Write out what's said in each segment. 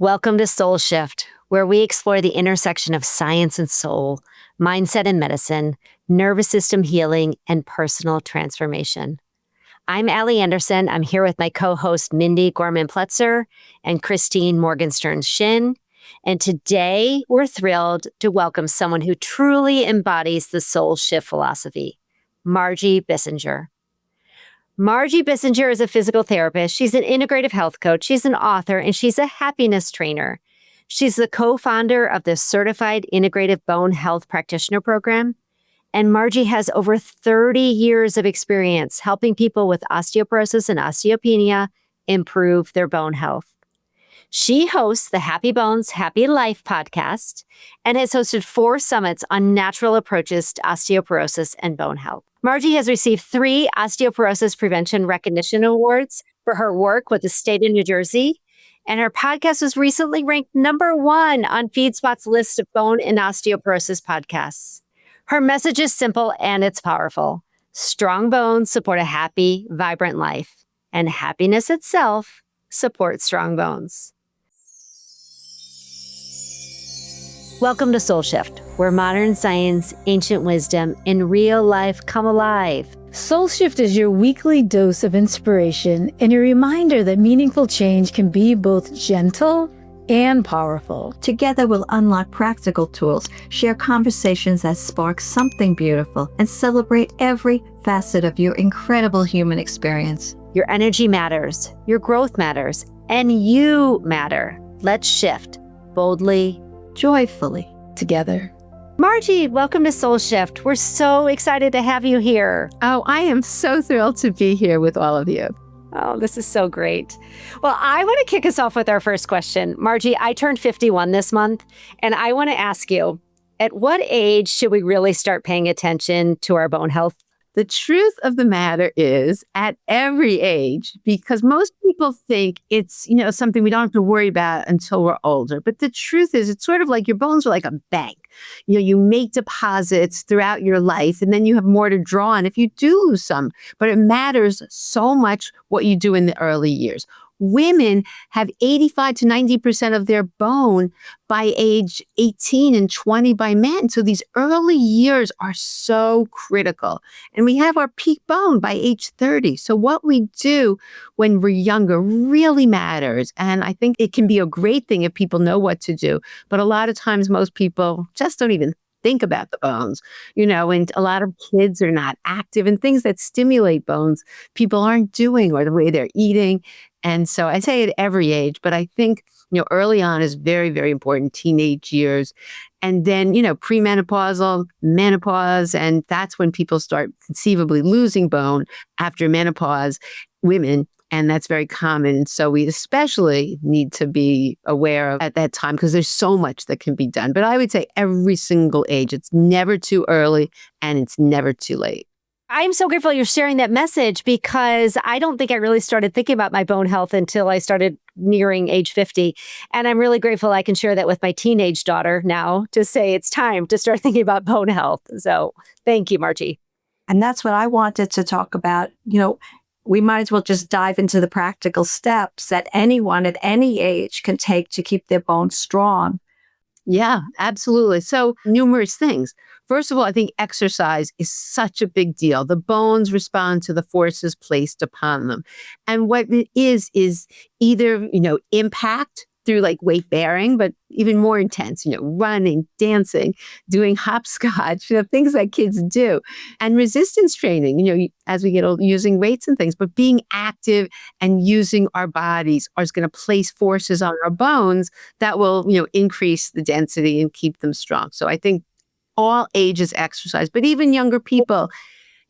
Welcome to SoulShift, where we explore the intersection of science and soul, mindset and medicine, nervous system healing, and personal transformation. I'm Ali Anderson. I'm here with my co-host Mindy Gorman-Pletzer and Christine Morgenstern-Shin. And today we're thrilled to welcome someone who truly embodies the SoulShift philosophy, Margie Bissinger. Margie Bissinger is a physical therapist. She's an integrative health coach. She's an author, and she's a happiness trainer. She's the co-founder of the Certified Integrative Bone Health Practitioner program. And Margie has over 30 years of experience helping people with osteoporosis and osteopenia improve their bone health. She hosts the Happy Bones, Happy Life podcast and has hosted 4 summits on natural approaches to osteoporosis and bone health. Margie has received 3 osteoporosis prevention recognition awards for her work with the state of New Jersey, and her podcast was recently ranked number 1 on FeedSpot's list of bone and osteoporosis podcasts. Her message is simple and it's powerful. Strong bones support a happy, vibrant life, and happiness itself supports strong bones. Welcome to SoulShift, where modern science, ancient wisdom, and real life come alive. SoulShift is your weekly dose of inspiration and a reminder that meaningful change can be both gentle and powerful. Together we'll unlock practical tools, share conversations that spark something beautiful, and celebrate every facet of your incredible human experience. Your energy matters, your growth matters, and you matter. Let's shift boldly, Joyfully. Together. Margie, welcome to SoulShift. We're so excited to have you here. Oh, I am so thrilled to be here with all of you. Oh, this is so great. Well, I want to kick us off with our first question. Margie, I turned 51 this month, and I want to ask you, at what age should we really start paying attention to our bone health? The truth of the matter is at every age, because most people think it's, something we don't have to worry about until we're older. But the truth is, it's sort of like your bones are like a bank. You make deposits throughout your life, and then you have more to draw on if you do lose some. But it matters so much what you do in the early years. Women have 85 to 90% of their bone by age 18 and 20 by men. So these early years are so critical. And we have our peak bone by age 30. So what we do when we're younger really matters. And I think it can be a great thing if people know what to do. But a lot of times most people just don't even think about the bones, and a lot of kids are not active, and things that stimulate bones people aren't doing, or the way they're eating. And so I say at every age, but I think, early on is very, very important, teenage years. And then, premenopausal, menopause, and that's when people start conceivably losing bone after menopause, women. And that's very common. And so we especially need to be aware of at that time, because there's so much that can be done. But I would say every single age, it's never too early and it's never too late. I'm so grateful you're sharing that message, because I don't think I really started thinking about my bone health until I started nearing age 50. And I'm really grateful I can share that with my teenage daughter now to say it's time to start thinking about bone health. So thank you, Margie. And that's what I wanted to talk about. We might as well just dive into the practical steps that anyone at any age can take to keep their bones strong. Yeah, absolutely. So numerous things. First of all, I think exercise is such a big deal. The bones respond to the forces placed upon them. And what it is either, impact through like weight bearing, but even more intense, running, dancing, doing hopscotch, things that kids do, and resistance training, as we get old, using weights and things, but being active and using our bodies is going to place forces on our bones that will, increase the density and keep them strong. So I think all ages exercise, but even younger people,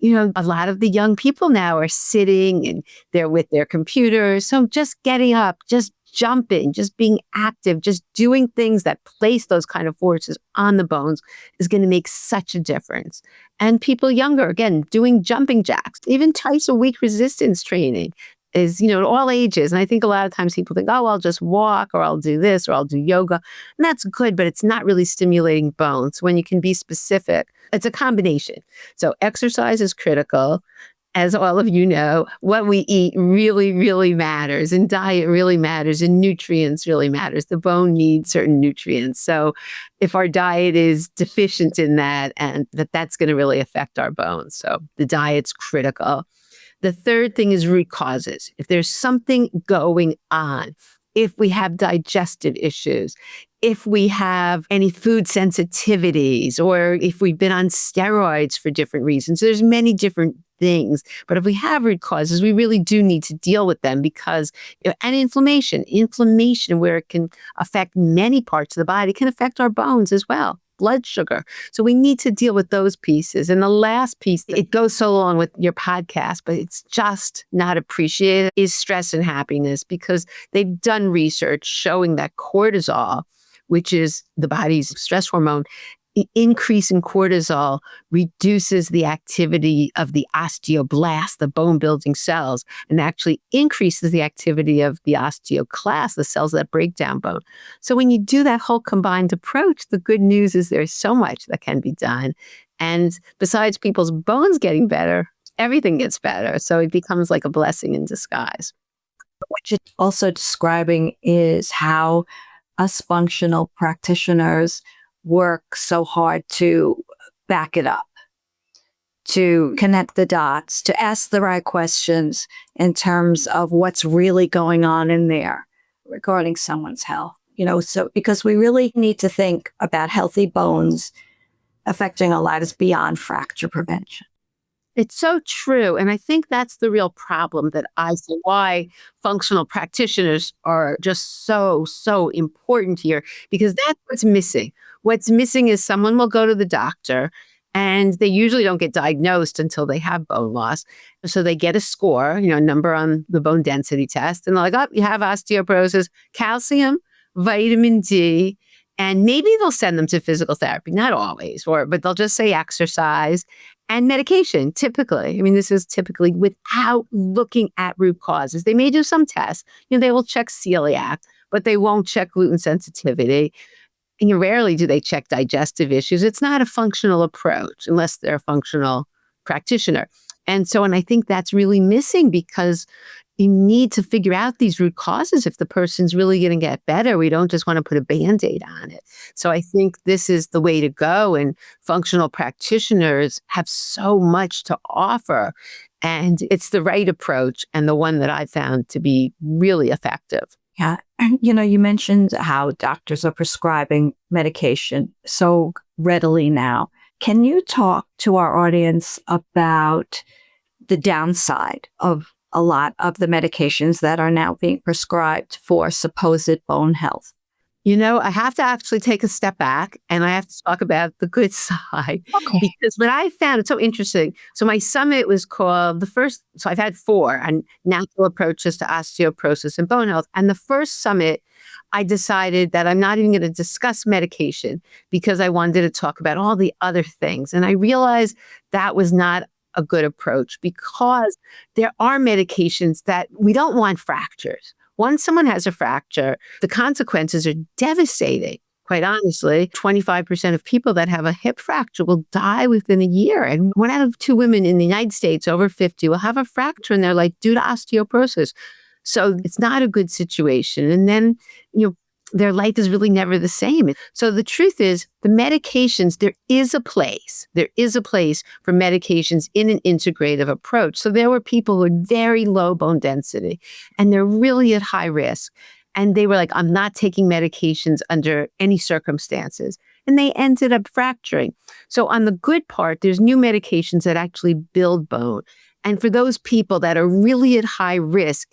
a lot of the young people now are sitting and they're with their computers. So just getting up, just jumping, just being active, just doing things that place those kind of forces on the bones is going to make such a difference. And people younger, again, doing jumping jacks, even twice a week resistance training is, at all ages. And I think a lot of times people think, oh, I'll just walk, or I'll do this, or I'll do yoga. And that's good, but it's not really stimulating bones. When you can be specific, it's a combination. So exercise is critical. as all of you know, what we eat really, really matters, and diet really matters, and nutrients really matters. The bone needs certain nutrients. So if our diet is deficient in that, and that's going to really affect our bones. So the diet's critical. The third thing is root causes. If there's something going on, if we have digestive issues, if we have any food sensitivities, or if we've been on steroids for different reasons, there's many different things. But if we have root causes, we really do need to deal with them because, and inflammation where it can affect many parts of the body can affect our bones as well. Blood sugar. So we need to deal with those pieces. And the last piece, it goes so along with your podcast, but it's just not appreciated, is stress and happiness, because they've done research showing that cortisol, which is the body's stress hormone, increase in cortisol reduces the activity of the osteoblasts, the bone building cells, and actually increases the activity of the osteoclasts, the cells that break down bone. So when you do that whole combined approach, the good news is there's so much that can be done. And besides people's bones getting better, everything gets better. So it becomes like a blessing in disguise. What you're also describing is how us functional practitioners work so hard to back it up, to connect the dots, to ask the right questions in terms of what's really going on in there regarding someone's health. So because we really need to think about healthy bones affecting our lives beyond fracture prevention. It's so true. And I think that's the real problem that I see why functional practitioners are just so, so important here, because that's what's missing. What's missing is someone will go to the doctor and they usually don't get diagnosed until they have bone loss. So they get a score, a number on the bone density test, and they're like, oh, you have osteoporosis, calcium, vitamin D, and maybe they'll send them to physical therapy, not always, but they'll just say exercise and medication, typically. I mean, this is typically without looking at root causes. They may do some tests. They will check celiac, but they won't check gluten sensitivity. And rarely do they check digestive issues. It's not a functional approach unless they're a functional practitioner. And I think that's really missing, because you need to figure out these root causes if the person's really going to get better. We don't just want to put a Band-Aid on it. So I think this is the way to go. And functional practitioners have so much to offer. And it's the right approach, and the one that I found to be really effective. Yeah. You mentioned how doctors are prescribing medication so readily now. Can you talk to our audience about the downside of a lot of the medications that are now being prescribed for supposed bone health? I have to actually take a step back, and I have to talk about the good side. Okay. Because what I found, it's so interesting. So my summit was called so I've had 4 on natural approaches to osteoporosis and bone health. And the first summit, I decided that I'm not even going to discuss medication, because I wanted to talk about all the other things. And I realized that was not a good approach, because there are medications that we don't want fractures. Once someone has a fracture, the consequences are devastating. Quite honestly, 25% of people that have a hip fracture will die within a year. And 1 out of 2 women in the United States over 50 will have a fracture in their life due to osteoporosis. So it's not a good situation. And then, their life is really never the same. So the truth is, the medications, there is a place for medications in an integrative approach. So there were people with very low bone density, and they're really at high risk. And they were like, I'm not taking medications under any circumstances. And they ended up fracturing. So on the good part, there's new medications that actually build bone. And for those people that are really at high risk,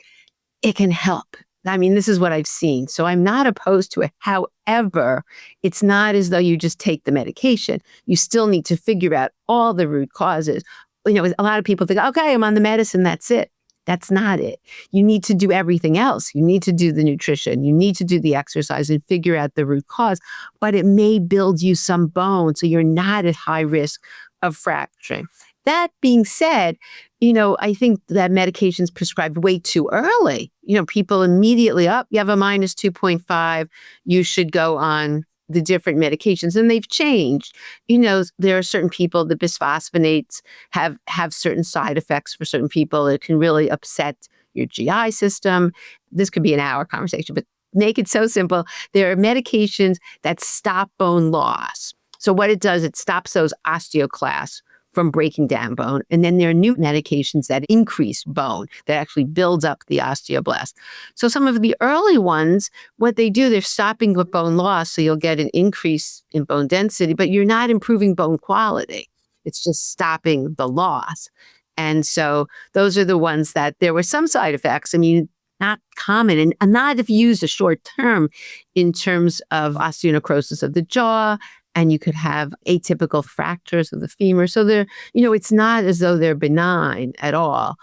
it can help. I mean, this is what I've seen. So I'm not opposed to it. However, it's not as though you just take the medication. You still need to figure out all the root causes. A lot of people think, okay, I'm on the medicine, that's it. That's not it. You need to do everything else. You need to do the nutrition. You need to do the exercise and figure out the root cause. But it may build you some bone, so you're not at high risk of fracturing. That being said, I think that medication's prescribed way too early. People immediately, you have a -2.5, you should go on the different medications, and they've changed. There are certain people, the bisphosphonates have certain side effects for certain people. It can really upset your GI system. This could be an hour conversation, but make it so simple. There are medications that stop bone loss. So what it does, it stops those osteoclasts from breaking down bone. And then there are new medications that increase bone, that actually builds up the osteoblast. So some of the early ones, what they do, they're stopping the bone loss, so you'll get an increase in bone density, but you're not improving bone quality. It's just stopping the loss. And so those are the ones that there were some side effects. I mean, not common and not if used a short term in terms of osteonecrosis of the jaw. And you could have atypical fractures of the femur. So it's not as though they're benign at all.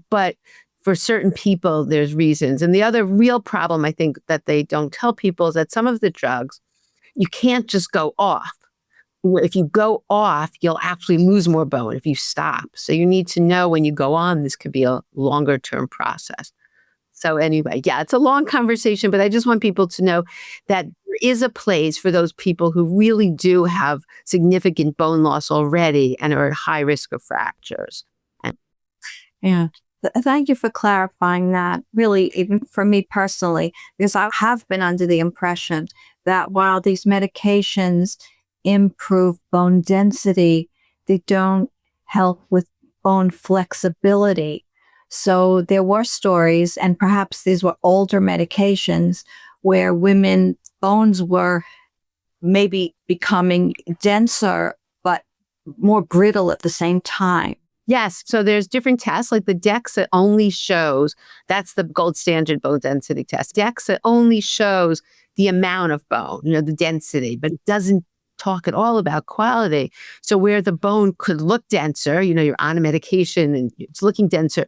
But for certain people, there's reasons. And the other real problem, I think, that they don't tell people is that some of the drugs, you can't just go off. If you go off, you'll actually lose more bone if you stop. So you need to know when you go on, this could be a longer term process. So anyway, yeah, it's a long conversation, but I just want people to know that there is a place for those people who really do have significant bone loss already and are at high risk of fractures. Yeah. Thank you for clarifying that, really, even for me personally, because I have been under the impression that while these medications improve bone density, they don't help with bone flexibility. So there were stories, and perhaps these were older medications, where women's bones were maybe becoming denser, but more brittle at the same time. Yes. So there's different tests, like the DEXA only shows, that's the gold standard bone density test. DEXA only shows the amount of bone, the density, but it doesn't talk at all about quality. So where the bone could look denser, you're on a medication and it's looking denser,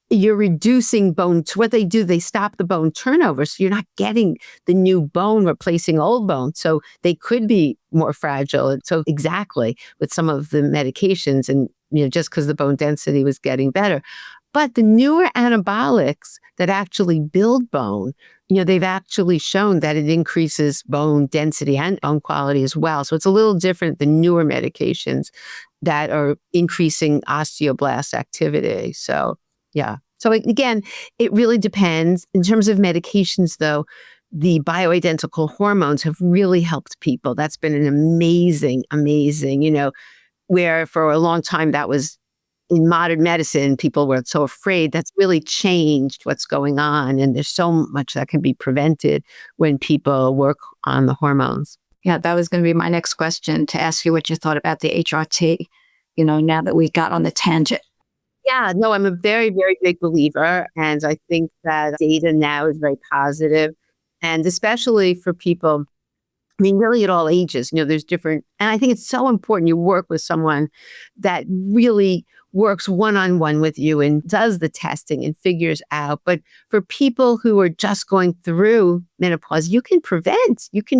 you're reducing bone. To what they do, they stop the bone turnover. So you're not getting the new bone replacing old bone. So they could be more fragile. And so exactly with some of the medications and, just because the bone density was getting better. But the newer anabolics that actually build bone, they've actually shown that it increases bone density and bone quality as well. So it's a little different than newer medications that are increasing osteoblast activity. So yeah. So again, it really depends. In terms of medications, though, the bioidentical hormones have really helped people. That's been an amazing, where for a long time that was in modern medicine, people were so afraid. That's really changed what's going on. And there's so much that can be prevented when people work on the hormones. Yeah, that was going to be my next question, to ask you what you thought about the HRT, now that we got on the tangent. Yeah, no, I'm a very, very big believer. And I think that data now is very positive. And especially for people, really at all ages, there's different. And I think it's so important you work with someone that really works one-on-one with you and does the testing and figures out. But for people who are just going through menopause, you can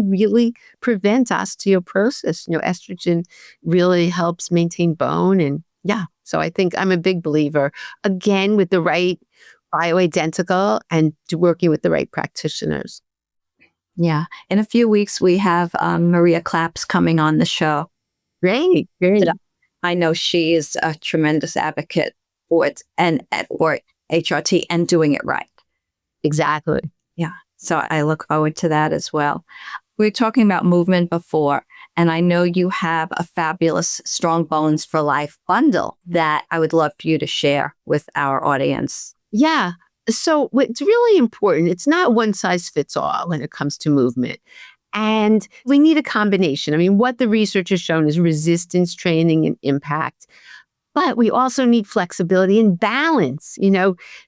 really prevent osteoporosis. Estrogen really helps maintain bone. And yeah, so I think I'm a big believer, again, with the right bioidentical and working with the right practitioners. Yeah. In a few weeks, we have Maria Claps coming on the show. Great. I know she is a tremendous advocate for it and for HRT and doing it right. Exactly. Yeah. So I look forward to that as well. We were talking about movement before, and I know you have a fabulous Strong Bones for Life bundle that I would love for you to share with our audience. Yeah. So what's really important, it's not one size fits all when it comes to movement. And we need a combination. What the research has shown is resistance training and impact. But we also need flexibility and balance.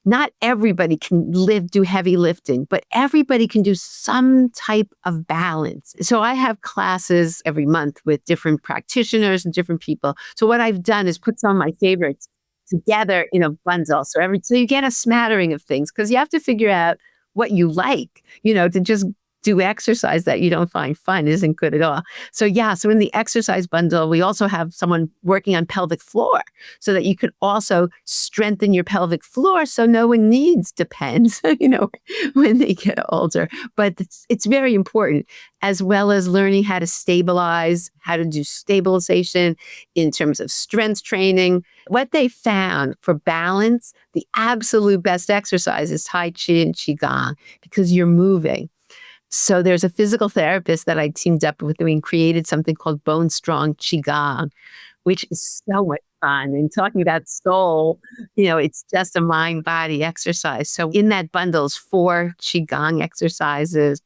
Not everybody can do heavy lifting, but everybody can do some type of balance. So I have classes every month with different practitioners and different people. So what I've done is put some of my favorites together in a bundle. So you get a smattering of things, because you have to figure out what you like, to just do exercise that you don't find fun isn't good at all. So in the exercise bundle, we also have someone working on pelvic floor so that you could also strengthen your pelvic floor so no one needs depends, when they get older. But it's very important, as well as learning how to stabilize, how to do stabilization in terms of strength training. What they found for balance, the absolute best exercise is Tai Chi and Qigong because you're moving. So there's a physical therapist that I teamed up with, and we created something called Bone Strong Qigong, which is so much fun. And talking about soul, it's just a mind-body exercise. So in that bundle is 4 Qigong exercises,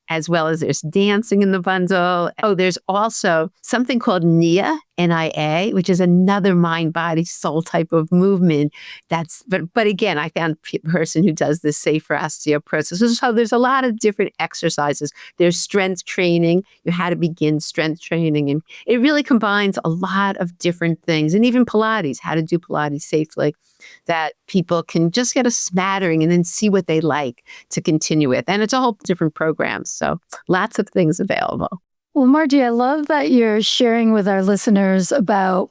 as well as there's dancing in the bundle. Oh, there's also something called NIA, N-I-A, which is another mind, body, soul type of movement. But again, I found a person who does this safe for osteoporosis. So there's a lot of different exercises. There's strength training, how to begin strength training. And it really combines a lot of different things. And even Pilates, how to do Pilates safely, that people can just get a smattering and then see what they like to continue with. And it's a whole different program. So lots of things available. Well, Margie, I love that you're sharing with our listeners about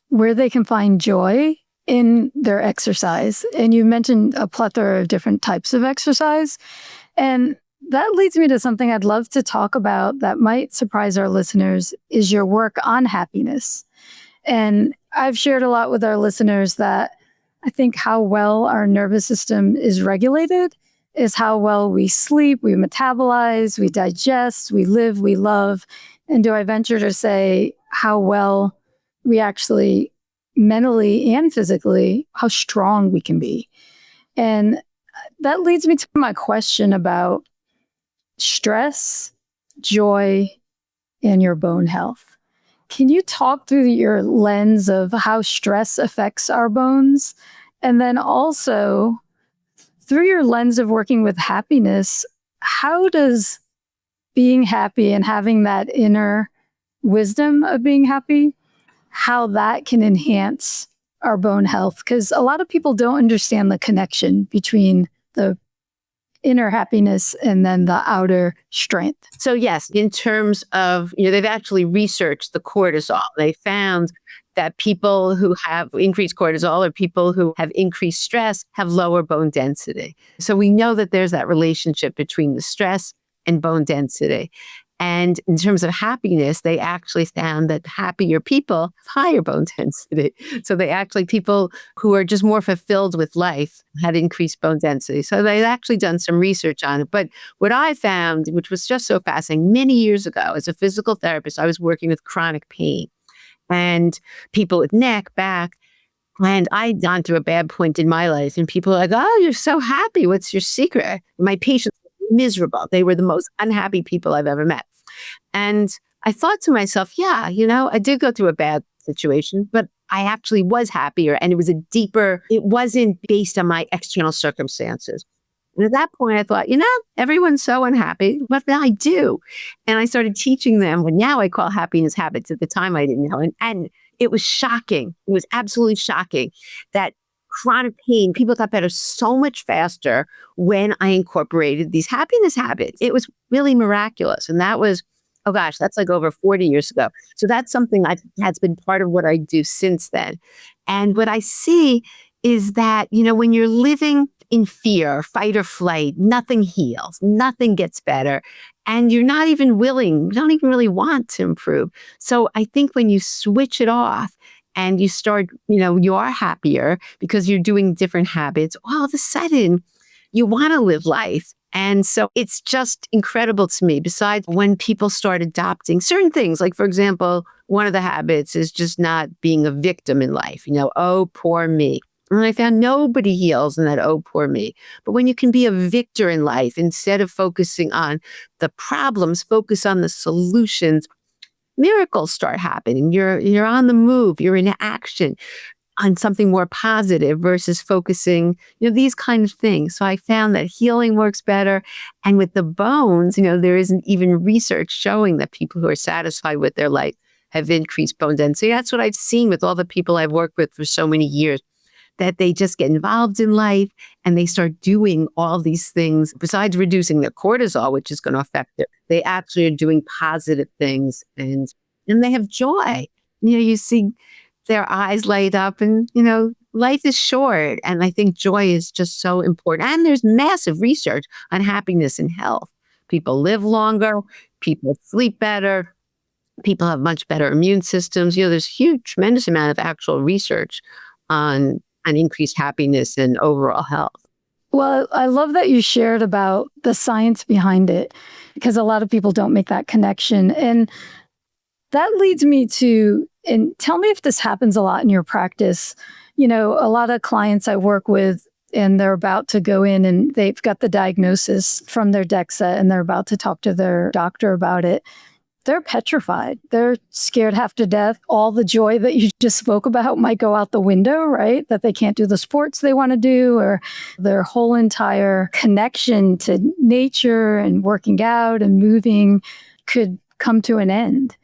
where they can find joy in their exercise. And you mentioned a plethora of different types of exercise. And that leads me to something I'd love to talk about that might surprise our listeners, is your work on happiness. And I've shared a lot with our listeners that I think how well our nervous system is regulated is how well we sleep, we metabolize, we digest, we live, we love. And do I venture to say how well we actually mentally and physically, how strong we can be. And that leads me to my question about stress, joy, and your bone health. Can you talk through your lens of how stress affects our bones? And then also, through your lens of working with happiness, how does being happy and having that inner wisdom of being happy, how that can enhance our bone health? Because a lot of people don't understand the connection between the inner happiness and then the outer strength. So yes, in terms of, they've actually researched the cortisol. They found that people who have increased cortisol or people who have increased stress have lower bone density. So we know that there's that relationship between the stress and bone density. And in terms of happiness, they actually found that happier people have higher bone density. So people who are just more fulfilled with life had increased bone density. So they've actually done some research on it. But what I found, which was just so fascinating, many years ago as a physical therapist, I was working with chronic pain and people with neck, back. And I'd gone through a bad point in my life and people were like, oh, you're so happy. What's your secret? My patients were miserable. They were the most unhappy people I've ever met. And I thought to myself, yeah, I did go through a bad situation, but I actually was happier. And it wasn't based on my external circumstances. And at that point, I thought, everyone's so unhappy. What can I do? And I started teaching them what now I call happiness habits. At the time, I didn't know. And it was shocking. It was absolutely shocking that chronic pain, people got better so much faster when I incorporated these happiness habits. It was really miraculous. And that was, oh gosh, that's like over 40 years ago. So that's something that's been part of what I do since then. And what I see is that, when you're living in fear, fight or flight, nothing heals, nothing gets better. And you don't even really want to improve. So I think when you switch it off and you start, you are happier because you're doing different habits, all of a sudden you want to live life. And so it's just incredible to me. Besides, when people start adopting certain things, like, for example, one of the habits is just not being a victim in life, oh, poor me. And I found nobody heals in that, oh, poor me. But when you can be a victor in life, instead of focusing on the problems, focus on the solutions, miracles start happening. You're on the move. You're in action on something more positive versus focusing, these kind of things. So I found that healing works better. And with the bones, there isn't even research showing that people who are satisfied with their life have increased bone density. That's what I've seen with all the people I've worked with for so many years. that they just get involved in life and they start doing all these things besides reducing their cortisol, which is going to affect it. They actually are doing positive things and they have joy. You see their eyes light up and, life is short. And I think joy is just so important. And there's massive research on happiness and health. People live longer, people sleep better, people have much better immune systems. There's huge, tremendous amount of actual research on increased happiness and overall health. Well, I love that you shared about the science behind it, because a lot of people don't make that connection. And that leads me to, and tell me if this happens a lot in your practice. A lot of clients I work with, and they're about to go in and they've got the diagnosis from their DEXA and they're about to talk to their doctor about it. They're petrified. They're scared half to death. All the joy that you just spoke about might go out the window, right? That they can't do the sports they want to do, or their whole entire connection to nature and working out and moving could come to an end.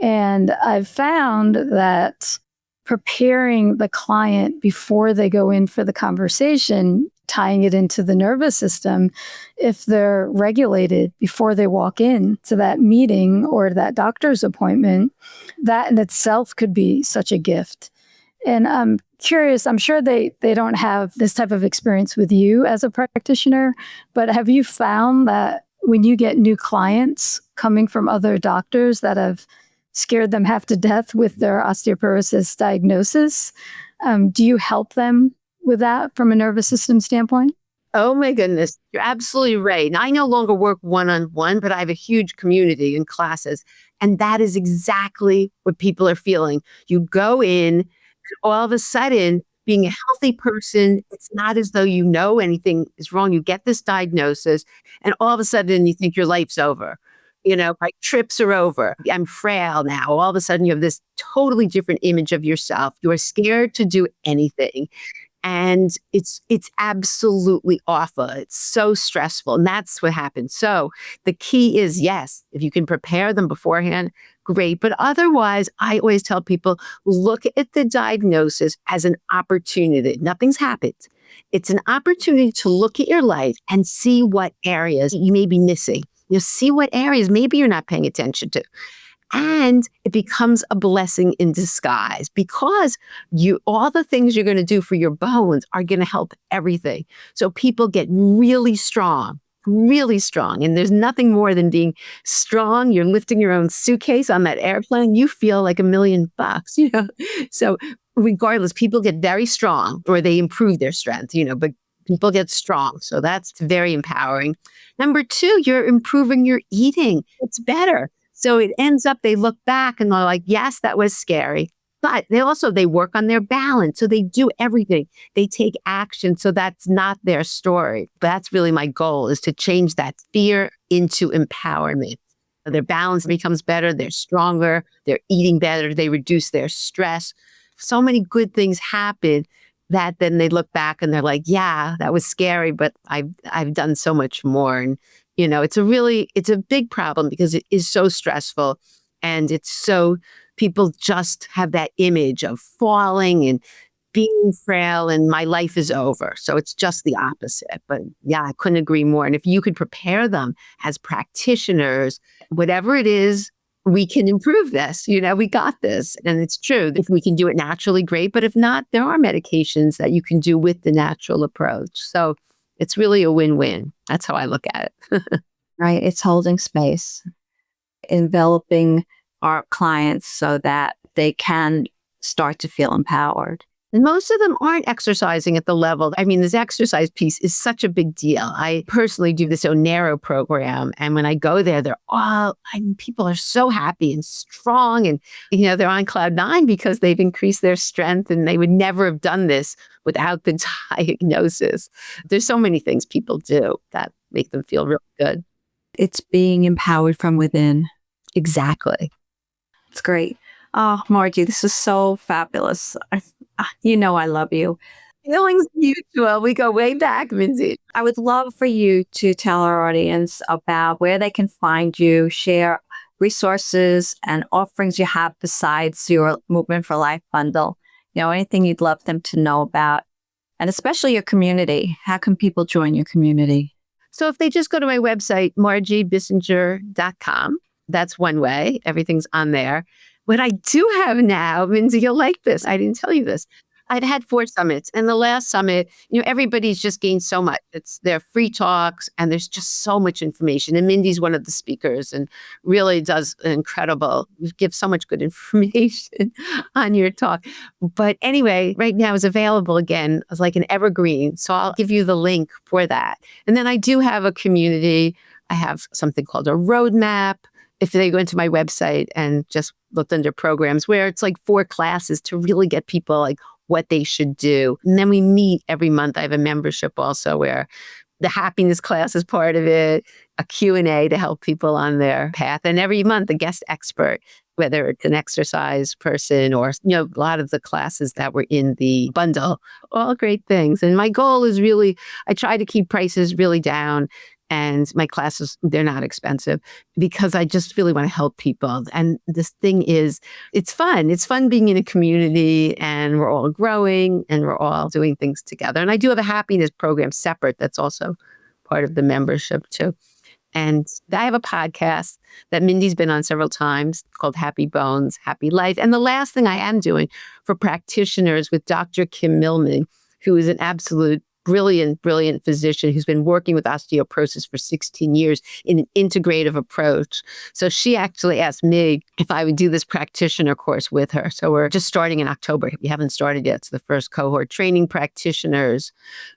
And I've found that preparing the client before they go in for the conversation, tying it into the nervous system, if they're regulated before they walk in to that meeting or that doctor's appointment, that in itself could be such a gift. And I'm curious, I'm sure they don't have this type of experience with you as a practitioner, but have you found that when you get new clients coming from other doctors that have scared them half to death with their osteoporosis diagnosis, do you help them with that from a nervous system standpoint? Oh my goodness, you're absolutely right. And I no longer work one-on-one, but I have a huge community in classes. And that is exactly what people are feeling. You go in and all of a sudden, being a healthy person, it's not as though you know anything is wrong. You get this diagnosis and all of a sudden you think your life's over. My trips are over. I'm frail now. All of a sudden you have this totally different image of yourself. You are scared to do anything. And it's absolutely awful. It's so stressful. And that's what happens. So the key is, yes, if you can prepare them beforehand, great. But otherwise, I always tell people, look at the diagnosis as an opportunity. Nothing's happened. It's an opportunity to look at your life and see what areas you may be missing. See what areas maybe you're not paying attention to. And it becomes a blessing in disguise because all the things you're going to do for your bones are going to help everything. So people get really strong. And there's nothing more than being strong. You're lifting your own suitcase on that airplane. You feel like $1 million, So regardless, people get very strong or they improve their strength, but people get strong. So that's very empowering. Number 2, you're improving your eating. It's better. So it ends up, they look back and they're like, yes, that was scary. But they work on their balance. So they do everything. They take action. So that's not their story. But that's really my goal, is to change that fear into empowerment. Their balance becomes better. They're stronger. They're eating better. They reduce their stress. So many good things happen that then they look back and they're like, yeah, that was scary, but I've done so much more. And, it's a big problem because it is so stressful. And people just have that image of falling and being frail and my life is over. So it's just the opposite. But yeah, I couldn't agree more. And if you could prepare them as practitioners, whatever it is, we can improve this. We got this. And it's true. If we can do it naturally, great. But if not, there are medications that you can do with the natural approach. So it's really a win-win. That's how I look at it. Right. It's holding space, enveloping our clients so that they can start to feel empowered. And most of them aren't exercising at the level. I mean, this exercise piece is such a big deal. I personally do this Onero program. And when I go there, people are so happy and strong. And, they're on cloud 9 because they've increased their strength and they would never have done this without the diagnosis. There's so many things people do that make them feel really good. It's being empowered from within. Exactly. It's great. Oh, Margie, this is so fabulous. I love you. Feelings mutual. We go way back, Mindy. I would love for you to tell our audience about where they can find you, share resources and offerings you have besides your Movement for Life bundle. Anything you'd love them to know about and especially your community. How can people join your community? So if they just go to my website, margiebissinger.com, that's one way. Everything's on there. What I do have now, Mindy, you'll like this. I didn't tell you this. I'd had 4 summits, and the last summit, everybody's just gained so much. They're free talks, and there's just so much information. And Mindy's one of the speakers and really does incredible, gives so much good information on your talk. But anyway, right now it's available again as like an evergreen. So I'll give you the link for that. And then I do have a community. I have something called a roadmap. If they go into my website and just looked under programs, where it's like 4 classes to really get people like what they should do. And then we meet every month. I have a membership also where the happiness class is part of it, a Q&A to help people on their path. And every month, a guest expert, whether it's an exercise person or, a lot of the classes that were in the bundle, all great things. And my goal is really, I try to keep prices really down. And my classes, they're not expensive because I just really want to help people. And this thing is, it's fun. It's fun being in a community and we're all growing and we're all doing things together. And I do have a happiness program separate that's also part of the membership too. And I have a podcast that Mindy's been on several times called Happy Bones, Happy Life. And the last thing I am doing for practitioners with Dr. Kim Millman, who is an absolute brilliant physician who's been working with osteoporosis for 16 years in an integrative approach. So she actually asked me if I would do this practitioner course with her. So we're just starting in October. We haven't started yet. It's the first cohort, training practitioners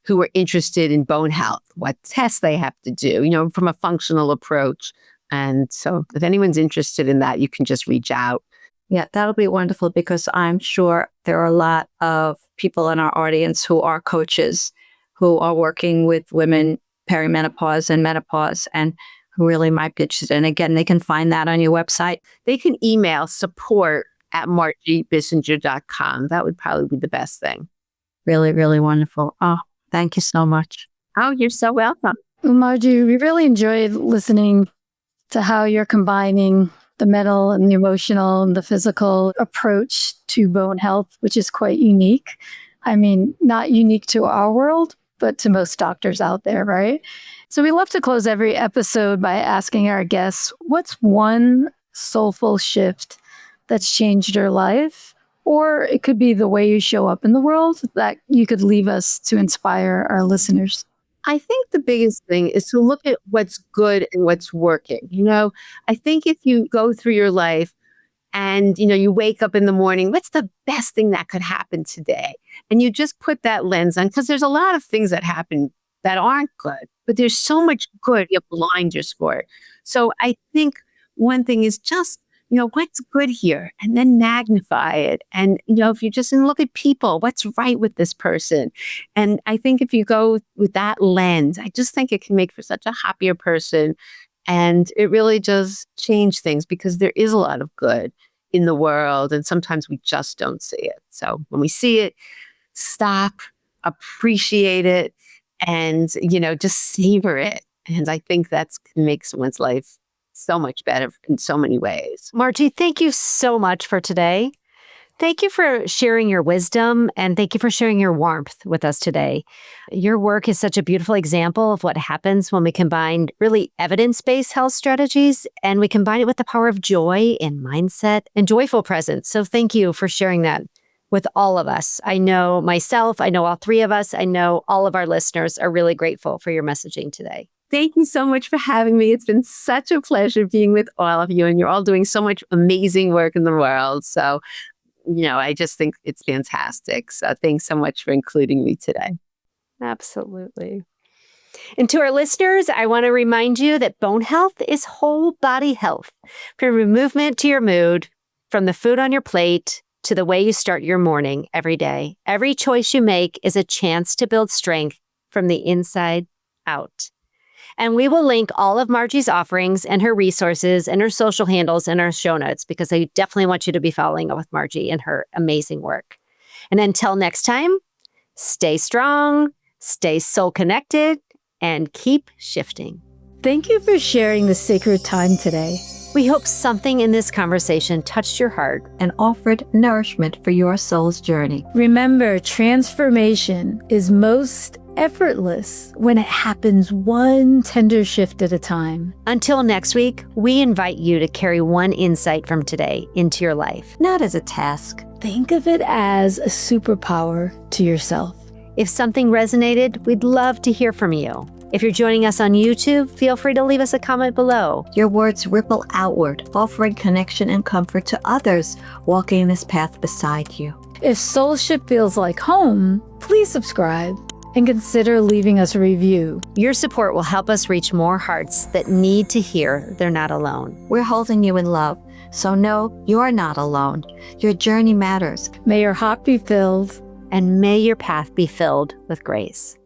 who are interested in bone health, what tests they have to do, from a functional approach. And so if anyone's interested in that, you can just reach out. Yeah, that'll be wonderful because I'm sure there are a lot of people in our audience who are coaches who are working with women perimenopause and menopause and who really might be interested. And again, they can find that on your website. They can email support@margiebissinger.com. That would probably be the best thing. Really, really wonderful. Oh, thank you so much. Oh, you're so welcome. Well, Margie, we really enjoyed listening to how you're combining the mental and the emotional and the physical approach to bone health, which is quite unique. I mean, not unique to our world, but to most doctors out there, right? So we love to close every episode by asking our guests, what's one soulful shift that's changed your life? Or it could be the way you show up in the world that you could leave us to inspire our listeners. I think the biggest thing is to look at what's good and what's working. I think if you go through your life and, you wake up in the morning, what's the best thing that could happen today? And you just put that lens on, because there's a lot of things that happen that aren't good, but there's so much good, you have blinders for it. So I think one thing is just, what's good here, and then magnify it. And, if you just look at people, what's right with this person? And I think if you go with that lens, I just think it can make for such a happier person. And it really does change things because there is a lot of good in the world. And sometimes we just don't see it. So when we see it, stop, appreciate it, and, just savor it. And I think that's can make someone's life so much better in so many ways. Margie, thank you so much for today. Thank you for sharing your wisdom, and thank you for sharing your warmth with us today. Your work is such a beautiful example of what happens when we combine really evidence-based health strategies and we combine it with the power of joy and mindset and joyful presence. So thank you for sharing that with all of us. I know myself, I know all 3 of us, I know all of our listeners are really grateful for your messaging today. Thank you so much for having me. It's been such a pleasure being with all of you, and you're all doing so much amazing work in the world. So, I just think it's fantastic. So thanks so much for including me today. Absolutely. And to our listeners, I want to remind you that bone health is whole body health. From your movement to your mood, from the food on your plate to the way you start your morning every day. Every choice you make is a chance to build strength from the inside out. And we will link all of Margie's offerings and her resources and her social handles in our show notes, because I definitely want you to be following up with Margie and her amazing work. And until next time, stay strong, stay soul connected, and keep shifting. Thank you for sharing this sacred time today. We hope something in this conversation touched your heart and offered nourishment for your soul's journey. Remember, transformation is most effortless when it happens one tender shift at a time. Until next week, we invite you to carry one insight from today into your life. Not as a task. Think of it as a superpower to yourself. If something resonated, we'd love to hear from you. If you're joining us on YouTube, feel free to leave us a comment below. Your words ripple outward, offering connection and comfort to others walking this path beside you. If SoulShift feels like home, please subscribe and consider leaving us a review. Your support will help us reach more hearts that need to hear they're not alone. We're holding you in love, so know you're not alone. Your journey matters. May your heart be filled, And may your path be filled with grace.